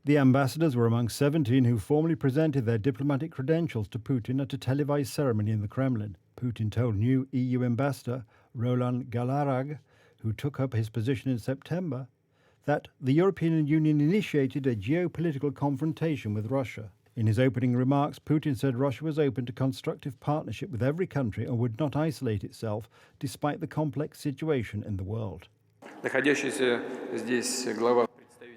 The ambassadors were among 17 who formally presented their diplomatic credentials to Putin at a televised ceremony in the Kremlin. Putin told new EU ambassador Roland Galarag, who took up his position in September, that the European Union initiated a geopolitical confrontation with Russia. In his opening remarks, Putin said Russia was open to constructive partnership with every country and would not isolate itself despite the complex situation in the world.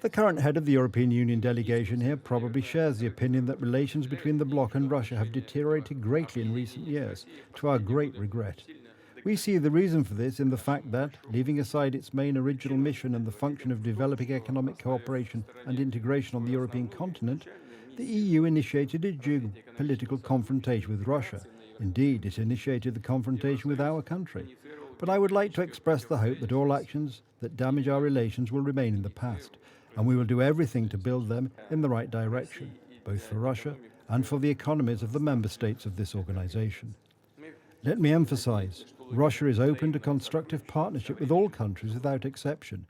The current head of the European Union delegation here probably shares the opinion that relations between the bloc and Russia have deteriorated greatly in recent years, to our great regret. We see the reason for this in the fact that, leaving aside its main original mission and the function of developing economic cooperation and integration on the European continent, the EU initiated a geopolitical confrontation with Russia. Indeed, it initiated the confrontation with our country. But I would like to express the hope that all actions that damage our relations will remain in the past, and we will do everything to build them in the right direction, both for Russia and for the economies of the member states of this organization. Let me emphasize, Russia is open to constructive partnership with all countries without exception.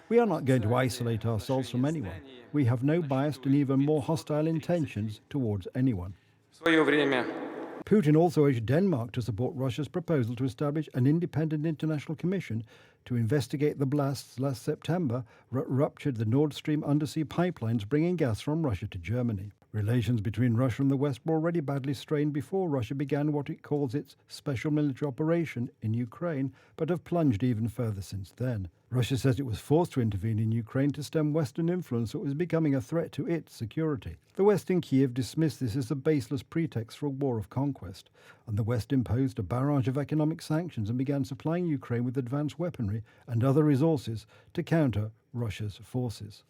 We are not going to isolate ourselves from anyone. We have no biased and even more hostile intentions towards anyone. Putin also urged Denmark to support Russia's proposal to establish an independent international commission to investigate the blasts last September that ruptured the Nord Stream undersea pipelines bringing gas from Russia to Germany. Relations between Russia and the West were already badly strained before Russia began what it calls its special military operation in Ukraine, but have plunged even further since then. Russia says it was forced to intervene in Ukraine to stem Western influence that was becoming a threat to its security. The West in Kiev dismissed this as a baseless pretext for a war of conquest, and the West imposed a barrage of economic sanctions and began supplying Ukraine with advanced weaponry and other resources to counter Russia's forces.